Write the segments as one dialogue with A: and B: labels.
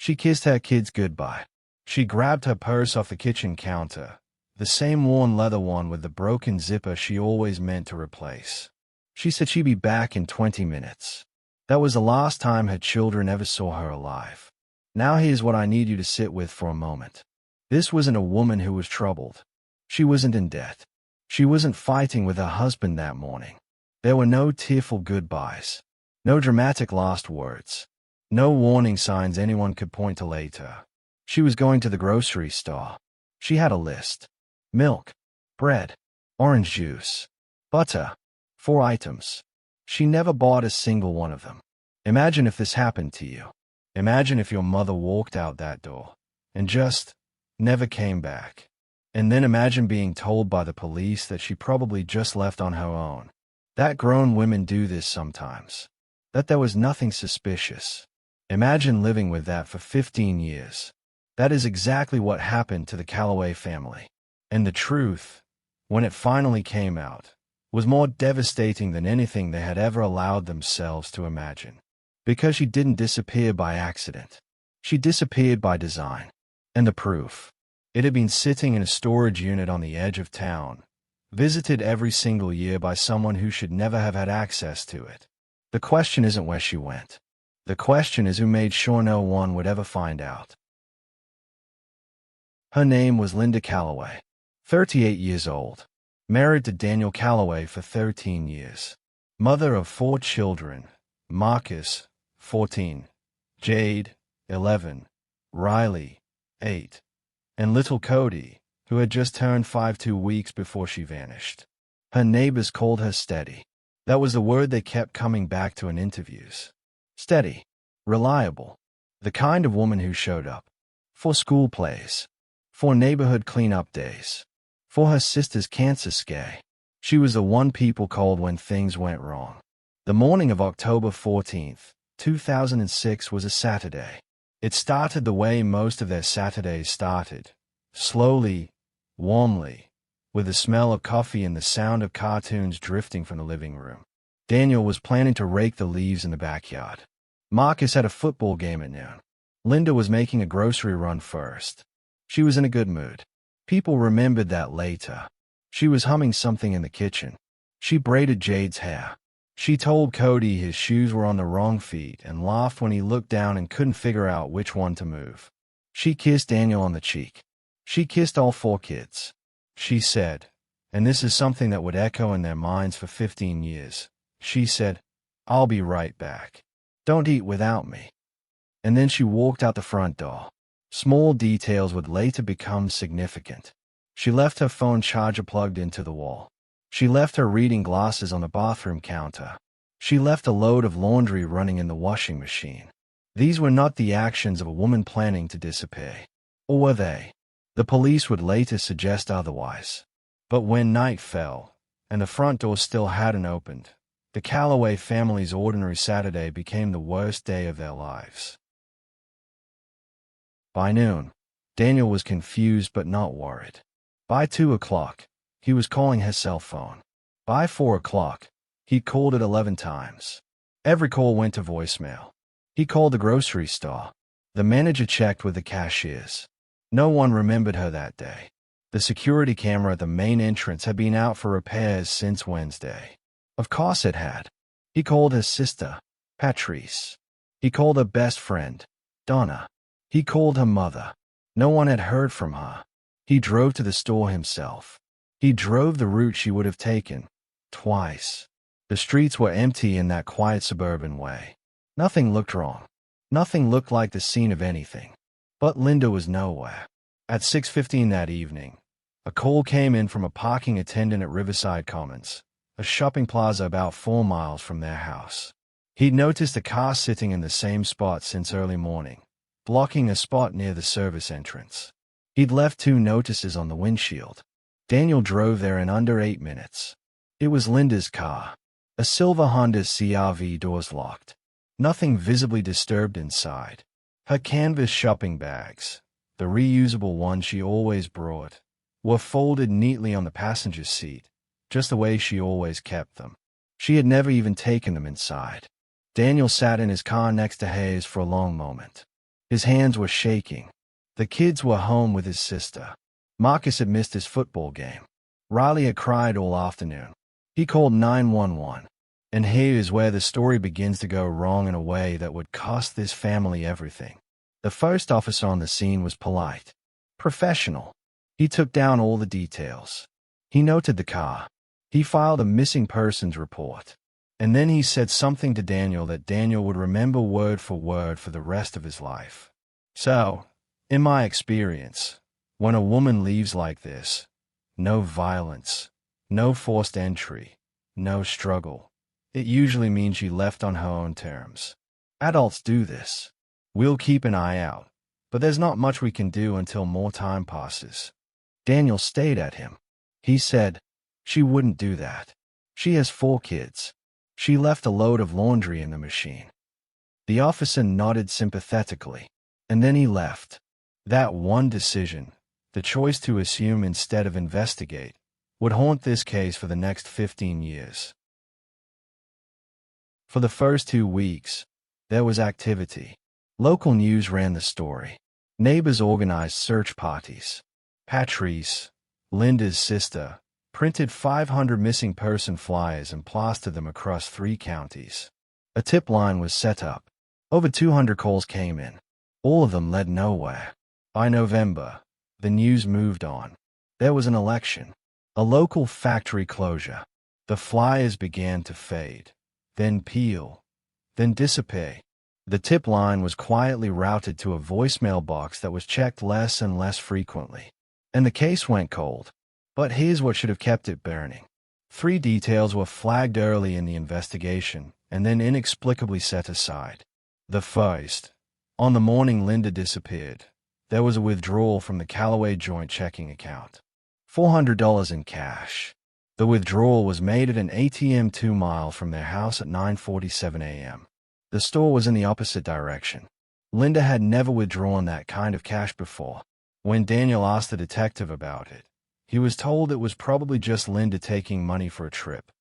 A: She kissed her kids goodbye. She grabbed her purse off the kitchen counter, the same worn leather one with the broken zipper she always meant to replace. She said she'd be back in 20 minutes. That was the last time her children ever saw her alive. Now here's what I need you to sit with for a moment. This wasn't a woman who was troubled. She wasn't in debt. She wasn't fighting with her husband that morning. There were no tearful goodbyes. No dramatic last words. No warning signs anyone could point to later. She was going to the grocery store. She had a list. Milk, bread, orange juice, butter. 4 items. She never bought a single one of them. Imagine if this happened to you. Imagine if your mother walked out that door and just never came back. And then imagine being told by the police that she probably just left on her own. That grown women do this sometimes. That there was nothing suspicious. Imagine living with that for 15 years. That is exactly what happened to the Calloway family. And the truth, when it finally came out, was more devastating than anything they had ever allowed themselves to imagine. Because she didn't disappear by accident. She disappeared by design. And the proof. It had been sitting in a storage unit on the edge of town, visited every single year by someone who should never have had access to it. The question isn't where she went. The question is who made sure no one would ever find out. Her name was Linda Calloway, 38 years old. Married to Daniel Calloway for 13 years. Mother of 4 children, Marcus, 14, Jade, 11, Riley, 8, and little Cody, who had just turned 5 2 weeks before she vanished. Her neighbors called her steady. That was the word they kept coming back to in interviews. Steady, reliable, the kind of woman who showed up. For school plays, for neighborhood cleanup days, for her sister's cancer scare. She was the one people called when things went wrong. The morning of October 14th, 2006 was a Saturday. It started the way most of their Saturdays started. Slowly, warmly, with the smell of coffee and the sound of cartoons drifting from the living room. Daniel was planning to rake the leaves in the backyard. Marcus had a football game at noon. Linda was making a grocery run first. She was in a good mood. People remembered that later. She was humming something in the kitchen. She braided Jade's hair. She told Cody his shoes were on the wrong feet and laughed when he looked down and couldn't figure out which one to move. She kissed Daniel on the cheek. She kissed all 4 kids. She said, and this is something that would echo in their minds for 15 years, she said, "I'll be right back. Don't eat without me." And then she walked out the front door. Small details would later become significant. She left her phone charger plugged into the wall. She left her reading glasses on the bathroom counter. She left a load of laundry running in the washing machine. These were not the actions of a woman planning to disappear. Or were they? The police would later suggest otherwise. But when night fell, and the front door still hadn't opened, the Calloway family's ordinary Saturday became the worst day of their lives. By noon, Daniel was confused but not worried. By 2 o'clock, he was calling his cell phone. By 4 o'clock, he called it 11 times. Every call went to voicemail. He called the grocery store. The manager checked with the cashiers. No one remembered her that day. The security camera at the main entrance had been out for repairs since Wednesday. Of course it had. He called his sister, Patrice. He called her best friend, Donna. He called her mother. No one had heard from her. He drove to the store himself. He drove the route she would have taken. Twice. The streets were empty in that quiet suburban way. Nothing looked wrong. Nothing looked like the scene of anything. But Linda was nowhere. At 6:15 that evening, a call came in from a parking attendant at Riverside Commons, a shopping plaza about 4 miles from their house. He'd noticed a car sitting in the same spot since early morning, blocking a spot near the service entrance. He'd left 2 notices on the windshield. Daniel drove there in under 8 minutes. It was Linda's car. A silver Honda CR-V, doors locked. Nothing visibly disturbed inside. Her canvas shopping bags, the reusable ones she always brought, were folded neatly on the passenger seat, just the way she always kept them. She had never even taken them inside. Daniel sat in his car next to Hayes for a long moment. His hands were shaking. The kids were home with his sister. Marcus had missed his football game. Riley had cried all afternoon. He called 911. And here is where the story begins to go wrong in a way that would cost this family everything. The first officer on the scene was polite, professional. He took down all the details. He noted the car. He filed a missing persons report. And then he said something to Daniel that Daniel would remember word for word for the rest of his life. So, in my experience, when a woman leaves like this, no violence, no forced entry, no struggle, it usually means she left on her own terms. Adults do this. We'll keep an eye out, but there's not much we can do until more time passes. Daniel stayed at him. He said, "She wouldn't do that. She has 4 kids. She left a load of laundry in the machine." The officer nodded sympathetically, and then he left. That one decision, the choice to assume instead of investigate, would haunt this case for the next 15 years. For the first 2 weeks, there was activity. Local news ran the story. Neighbors organized search parties. Patrice, Linda's sister, printed 500 missing person flyers and plastered them across 3 counties. A tip line was set up. Over 200 calls came in. All of them led nowhere. By November, the news moved on. There was an election, a local factory closure. The flyers began to fade, then peel, then disappear. The tip line was quietly routed to a voicemail box that was checked less and less frequently. And the case went cold. But here's what should have kept it burning. 3 details were flagged early in the investigation and then inexplicably set aside. The first, on the morning Linda disappeared, there was a withdrawal from the Callaway joint checking account. $400 in cash. The withdrawal was made at an ATM 2 miles from their house at 9:47 a.m. The store was in the opposite direction. Linda had never withdrawn that kind of cash before. When Daniel asked the detective about it, he was told it was probably just Linda taking money for a trip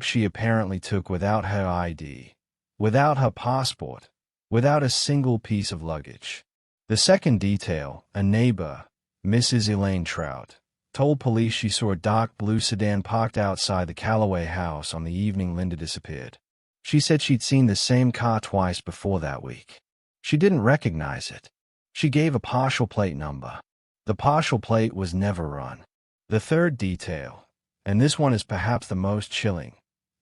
A: she apparently took without her ID, without her passport, without a single piece of luggage. The second detail, a neighbor, Mrs. Elaine Trout, told police she saw a dark blue sedan parked outside the Callaway house on the evening Linda disappeared. She said she'd seen the same car twice before that week. She didn't recognize it. She gave a partial plate number. The partial plate was never run. The third detail, and this one is perhaps the most chilling,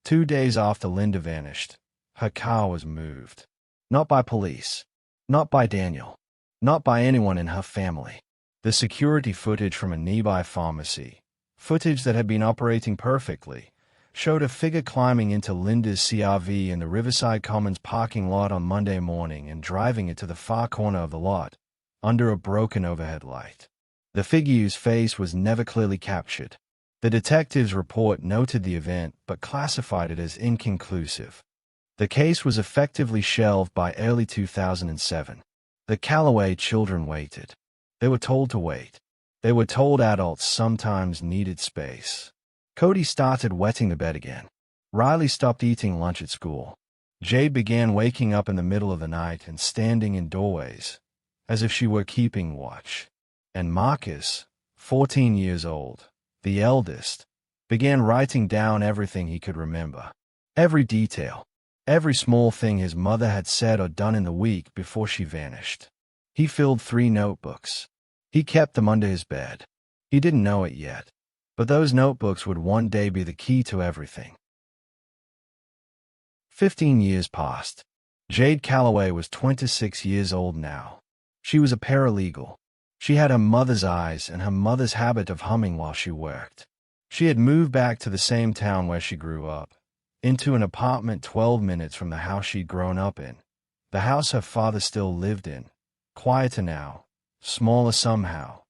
A: 2 days after Linda vanished, her car was moved. Not by police. Not by Daniel. Not by anyone in her family. The security footage from a nearby pharmacy, footage that had been operating perfectly, showed a figure climbing into Linda's CRV in the Riverside Commons parking lot on Monday morning and driving it to the far corner of the lot, under a broken overhead light. The figure's face was never clearly captured. The detective's report noted the event but classified it as inconclusive. The case was effectively shelved by early 2007. The Callaway children waited. They were told to wait. They were told adults sometimes needed space. Cody started wetting the bed again. Riley stopped eating lunch at school. Jade began waking up in the middle of the night and standing in doorways, as if she were keeping watch. And Marcus, 14 years old, the eldest, began writing down everything he could remember. Every detail, every small thing his mother had said or done in the week before she vanished. He filled 3 notebooks. He kept them under his bed. He didn't know it yet, but those notebooks would one day be the key to everything. 15 years passed. Jade Callaway was 26 years old now. She was a paralegal. She had her mother's eyes and her mother's habit of humming while she worked. She had moved back to the same town where she grew up, into an apartment 12 minutes from the house she'd grown up in, the house her father still lived in, quieter now, smaller somehow,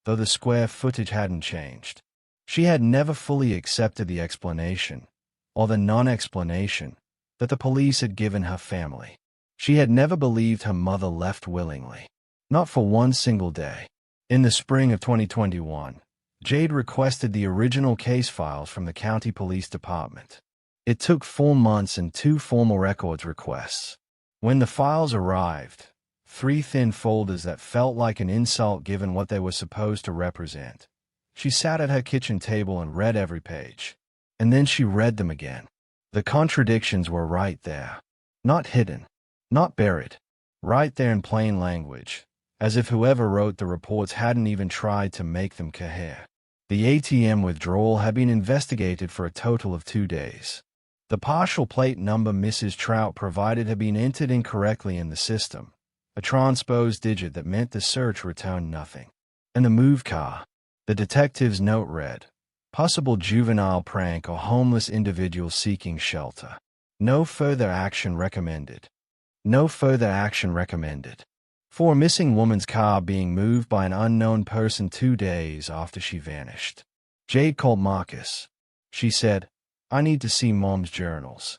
A: though the square footage hadn't changed. She had never fully accepted the explanation, or the non-explanation, that the police had given her family. She had never believed her mother left willingly. Not for one single day. In the spring of 2021, Jade requested the original case files from the county police department. It took 4 months and 2 formal records requests. When the files arrived, 3 thin folders that felt like an insult given what they were supposed to represent. She sat at her kitchen table and read every page. And then she read them again. The contradictions were right there. Not hidden. Not buried. Right there in plain language. As if whoever wrote the reports hadn't even tried to make them cohere. The ATM withdrawal had been investigated for a total of 2 days. The partial plate number Mrs. Trout provided had been entered incorrectly in the system, a transposed digit that meant the search returned nothing. And the move car, the detective's note read, possible juvenile prank or homeless individual seeking shelter. No further action recommended. No further action recommended. For a missing woman's car being moved by an unknown person 2 days after she vanished. Jade called Marcus. She said, "I need to see Mom's journals."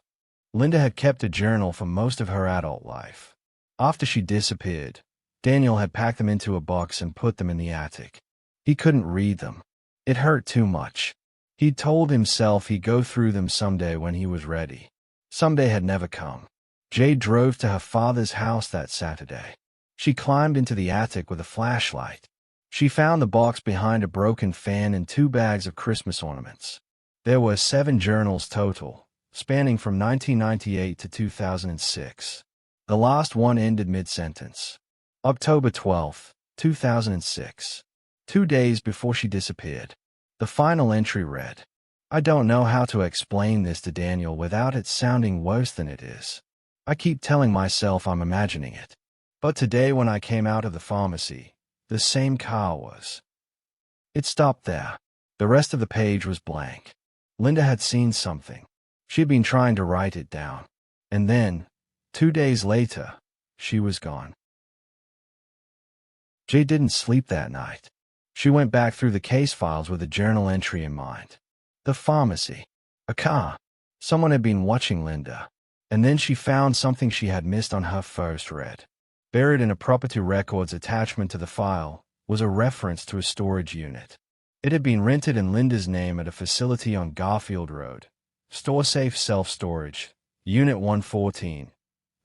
A: Linda had kept a journal for most of her adult life. After she disappeared, Daniel had packed them into a box and put them in the attic. He couldn't read them. It hurt too much. He'd told himself he'd go through them someday when he was ready. Someday had never come. Jade drove to her father's house that Saturday. She climbed into the attic with a flashlight. She found the box behind a broken fan and 2 bags of Christmas ornaments. There were 7 journals total, spanning from 1998 to 2006. The last one ended mid-sentence. October 12, 2006. 2 days before she disappeared. The final entry read, "I don't know how to explain this to Daniel without it sounding worse than it is. I keep telling myself I'm imagining it. But today when I came out of the pharmacy, the same car was." It stopped there. The rest of the page was blank. Linda had seen something. She'd been trying to write it down. And then, 2 days later, she was gone. Jade didn't sleep that night. She went back through the case files with a journal entry in mind. The pharmacy. A car. Someone had been watching Linda. And then she found something she had missed on her first read. Buried in a property records attachment to the file was a reference to a storage unit. It had been rented in Linda's name at a facility on Garfield Road. Store safe self-storage, Unit 114.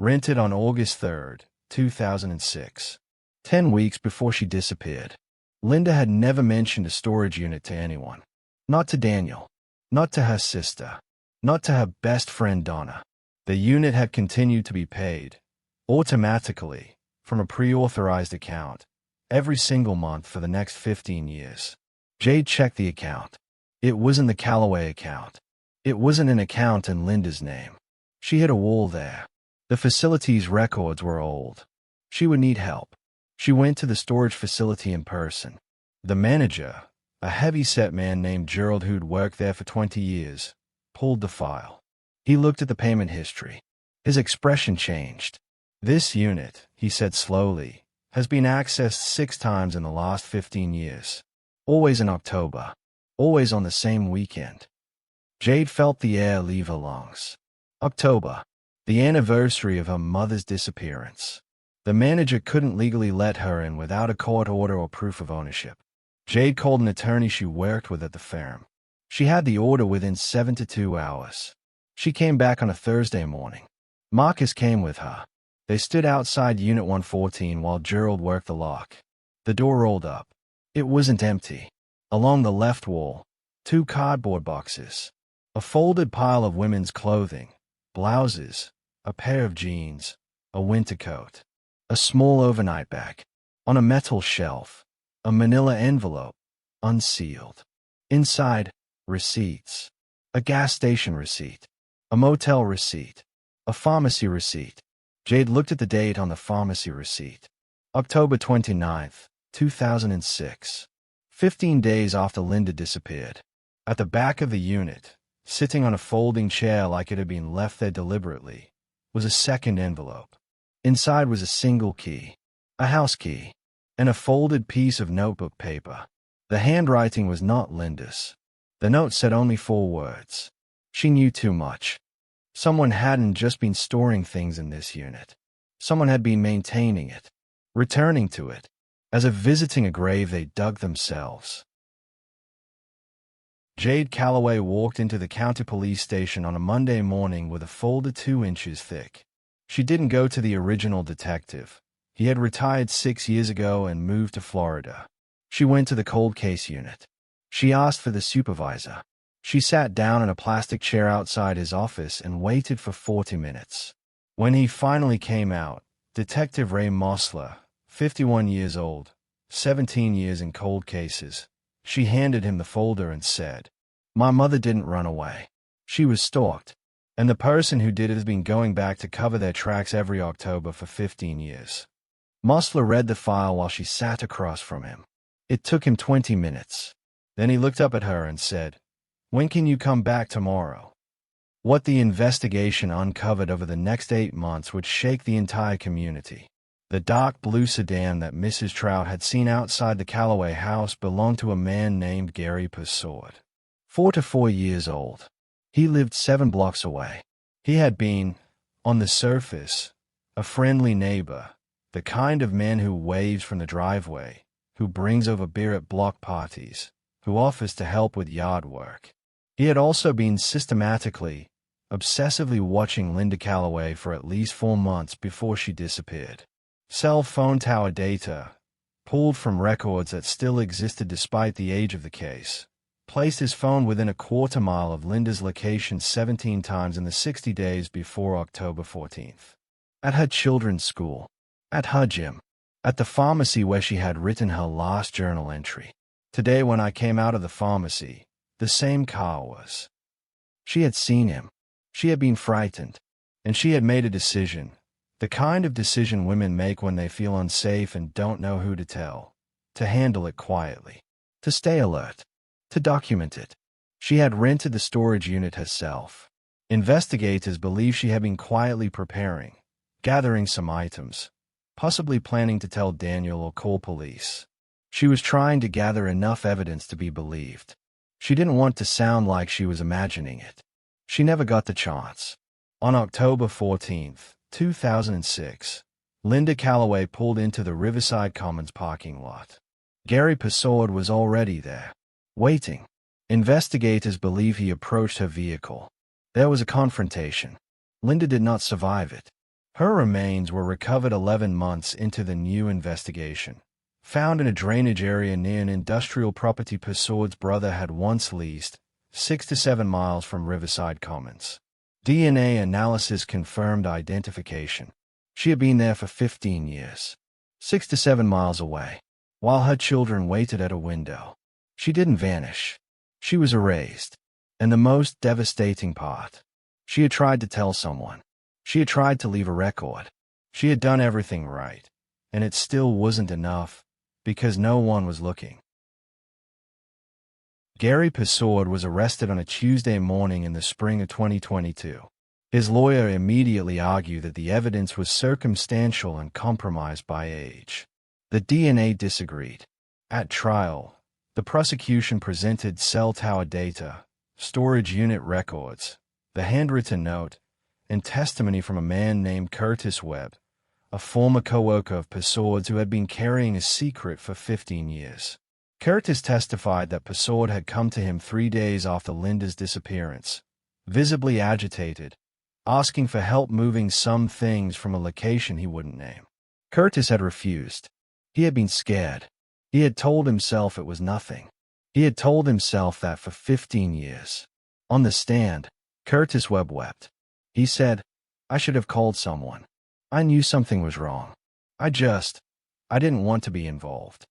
A: Rented on August 3, 2006. 10 weeks before she disappeared. Linda had never mentioned a storage unit to anyone. Not to Daniel. Not to her sister. Not to her best friend Donna. The unit had continued to be paid, automatically, from a pre-authorized account, every single month for the next 15 years. Jade checked the account. It wasn't the Callaway account. It wasn't an account in Linda's name. She hit a wall there. The facility's records were old. She would need help. She went to the storage facility in person. The manager, a heavy-set man named Gerald who'd worked there for 20 years, pulled the file. He looked at the payment history. His expression changed. "This unit," he said slowly, "has been accessed 6 times in the last 15 years. Always in October. Always on the same weekend." Jade felt the air leave her lungs. October. The anniversary of her mother's disappearance. The manager couldn't legally let her in without a court order or proof of ownership. Jade called an attorney she worked with at the firm. She had the order within 72 hours. She came back on a Thursday morning. Marcus came with her. They stood outside Unit 114 while Gerald worked the lock. The door rolled up. It wasn't empty. Along the left wall, 2 cardboard boxes. A folded pile of women's clothing, blouses, a pair of jeans, a winter coat, a small overnight bag. On a metal shelf, a manila envelope, unsealed. Inside, receipts. A gas station receipt. A motel receipt. A pharmacy receipt. Jade looked at the date on the pharmacy receipt. October 29th, 2006. 15 days after Linda disappeared. At the back of the unit, sitting on a folding chair like it had been left there deliberately, was a second envelope. Inside was a single key, a house key, and a folded piece of notebook paper. The handwriting was not Linda's. The note said only 4 words. She knew too much. Someone hadn't just been storing things in this unit. Someone had been maintaining it, returning to it, as if visiting a grave they dug themselves. Jade Callaway walked into the county police station on a Monday morning with a folder 2 inches thick. She didn't go to the original detective, He had retired 6 years ago and moved to Florida. She went to the cold case unit. She asked for the supervisor. She sat down in a plastic chair outside his office and waited for 40 minutes. When he finally came out, Detective Ray Mosler, 51 years old, 17 years in cold cases, she handed him the folder and said, "My mother didn't run away. She was stalked. And the person who did it has been going back to cover their tracks every October for 15 years. Mosler read the file while she sat across from him. It took him 20 minutes. Then he looked up at her and said, "When can you come back tomorrow?" What the investigation uncovered over the next 8 months would shake the entire community. The dark blue sedan that Mrs. Trout had seen outside the Calloway house belonged to a man named Gary Persaud, 44 years old. He lived 7 blocks away. He had been, on the surface, a friendly neighbor, the kind of man who waves from the driveway, who brings over beer at block parties, who offers to help with yard work. He had also been systematically, obsessively watching Linda Calloway for at least 4 months before she disappeared. Cell phone tower data, pulled from records that still existed despite the age of the case, placed his phone within a quarter mile of Linda's location 17 times in the 60 days before October 14th. At her children's school, at her gym, at the pharmacy where she had written her last journal entry. Today when I came out of the pharmacy, the same car was. She had seen him. She had been frightened. And she had made a decision. The kind of decision women make when they feel unsafe and don't know who to tell. To handle it quietly. To stay alert. To document it. She had rented the storage unit herself. Investigators believe she had been quietly preparing, gathering some items, possibly planning to tell Daniel or call police. She was trying to gather enough evidence to be believed. She didn't want to sound like she was imagining it. She never got the chance. On October 14, 2006, Linda Calloway pulled into the Riverside Commons parking lot. Gary Persaud was already there, waiting. Investigators believe he approached her vehicle. There was a confrontation. Linda did not survive it. Her remains were recovered 11 months into the new investigation, found in a drainage area near an industrial property Persaud's brother had once leased, 6 to 7 miles from Riverside Commons. DNA analysis confirmed identification. She had been there for 15 years, 6 to 7 miles away, while her children waited at a window. She didn't vanish. She was erased. And the most devastating part, she had tried to tell someone. She had tried to leave a record. She had done everything right, and it still wasn't enough, because no one was looking. Gary Persaud was arrested on a Tuesday morning in the spring of 2022. His lawyer immediately argued that the evidence was circumstantial and compromised by age. The DNA disagreed. At trial, the prosecution presented cell tower data, storage unit records, the handwritten note, and testimony from a man named Curtis Webb, a former co-worker of Persaud's who had been carrying a secret for 15 years. Curtis testified that Persaud had come to him 3 days after Linda's disappearance, visibly agitated, asking for help moving some things from a location he wouldn't name. Curtis had refused. He had been scared. He had told himself it was nothing. He had told himself that for 15 years. On the stand, Curtis Webb wept. He said, "I should have called someone. I knew something was wrong. I didn't want to be involved."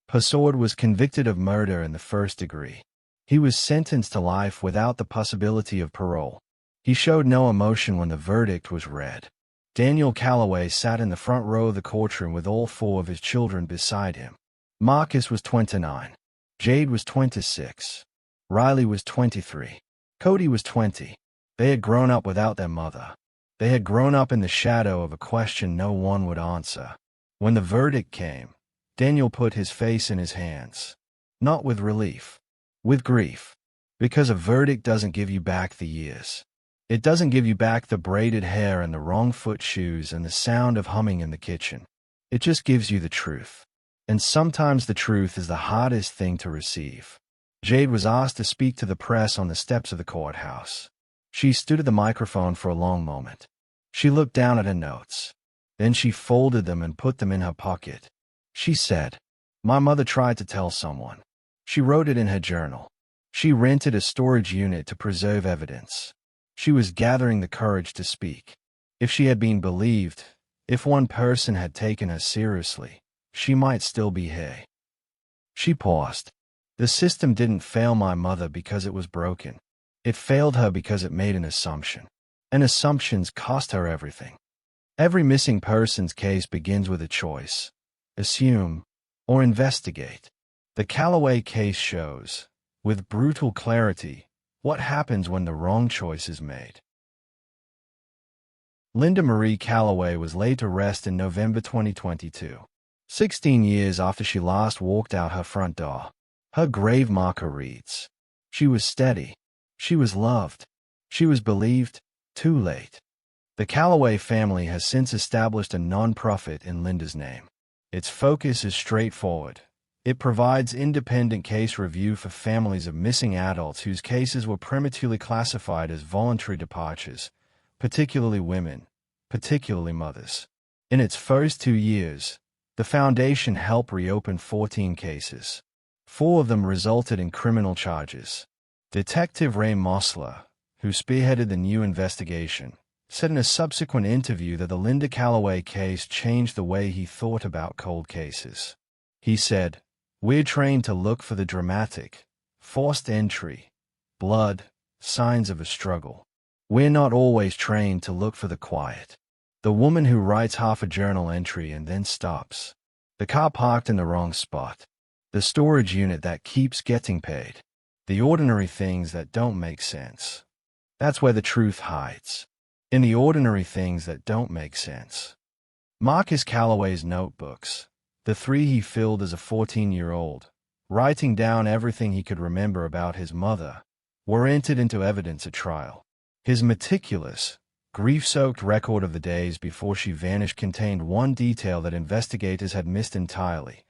A: Persaud was convicted of murder in the first degree. He was sentenced to life without the possibility of parole. He showed no emotion when the verdict was read. Daniel Calloway sat in the front row of the courtroom with all 4 of his children beside him. Marcus was 29. Jade was 26. Riley was 23. Cody was 20. They had grown up without their mother. They had grown up in the shadow of a question no one would answer. When the verdict came, Daniel put his face in his hands. Not with relief. With grief. Because a verdict doesn't give you back the years. It doesn't give you back the braided hair and the wrong foot shoes and the sound of humming in the kitchen. It just gives you the truth. And sometimes the truth is the hardest thing to receive. Jade was asked to speak to the press on the steps of the courthouse. She stood at the microphone for a long moment. She looked down at her notes. Then she folded them and put them in her pocket. She said, "My mother tried to tell someone." She wrote it in her journal. She rented a storage unit to preserve evidence. She was gathering the courage to speak. If she had been believed, if one person had taken her seriously, she might still be here. She paused. The system didn't fail my mother because it was broken. It failed her because it made an assumption. And assumptions cost her everything. Every missing persons case begins with a choice: assume or investigate. The Calloway case shows, with brutal clarity, what happens when the wrong choice is made. Linda Marie Calloway was laid to rest in November 2022, 16 years after she last walked out her front door. Her grave marker reads, "She was steady. She was loved. She was believed. Too late." The Calloway family has since established a non-profit in Linda's name. Its focus is straightforward. It provides independent case review for families of missing adults whose cases were prematurely classified as voluntary departures, particularly women, particularly mothers. In its first 2 years, the foundation helped reopen 14 cases. 4 of them resulted in criminal charges. Detective Ray Mosler, who spearheaded the new investigation, said in a subsequent interview that the Linda Calloway case changed the way he thought about cold cases. He said, "We're trained to look for the dramatic, forced entry, blood, signs of a struggle. We're not always trained to look for the quiet. The woman who writes half a journal entry and then stops. The car parked in the wrong spot. The storage unit that keeps getting paid. The ordinary things that don't make sense. That's where the truth hides. In the ordinary things that don't make sense." Marcus Calloway's notebooks, the 3 he filled as a 14-year-old, writing down everything he could remember about his mother, were entered into evidence at trial. His meticulous, grief-soaked record of the days before she vanished contained one detail that investigators had missed entirely.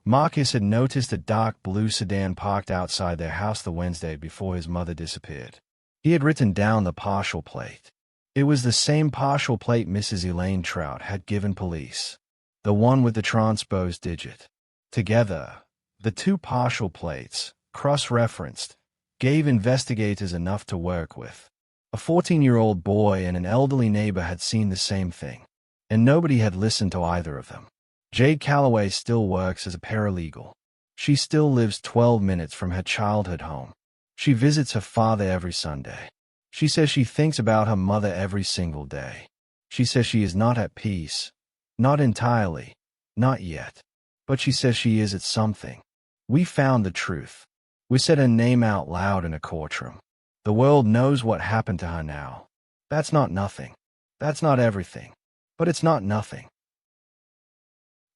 A: Marcus had noticed a dark blue sedan parked outside their house the Wednesday before his mother disappeared. He had written down the partial plate. It was the same partial plate Mrs. Elaine Trout had given police, the one with the transposed digit. Together, the 2 partial plates, cross-referenced, gave investigators enough to work with. A 14-year-old boy and an elderly neighbor had seen the same thing, and nobody had listened to either of them. Jade Calloway still works as a paralegal. She still lives 12 minutes from her childhood home. She visits her father every Sunday. She says she thinks about her mother every single day. She says she is not at peace. Not entirely. Not yet. But she says she is at something. We found the truth. We said her name out loud in a courtroom. The world knows what happened to her now. That's not nothing. That's not everything. But it's not nothing.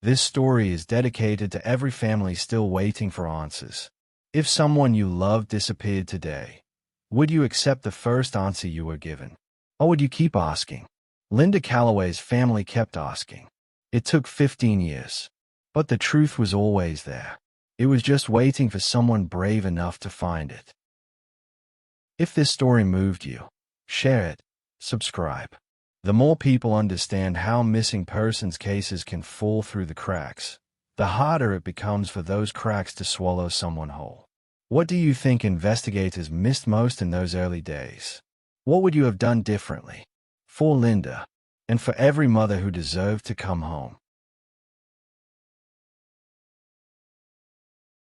A: This story is dedicated to every family still waiting for answers. If someone you love disappeared today, would you accept the first answer you were given? Or would you keep asking? Linda Calloway's family kept asking. It took 15 years. But the truth was always there. It was just waiting for someone brave enough to find it. If this story moved you, share it, subscribe. The more people understand how missing persons cases can fall through the cracks, the harder it becomes for those cracks to swallow someone whole. What do you think investigators missed most in those early days? What would you have done differently? For Linda, and for every mother who deserved to come home.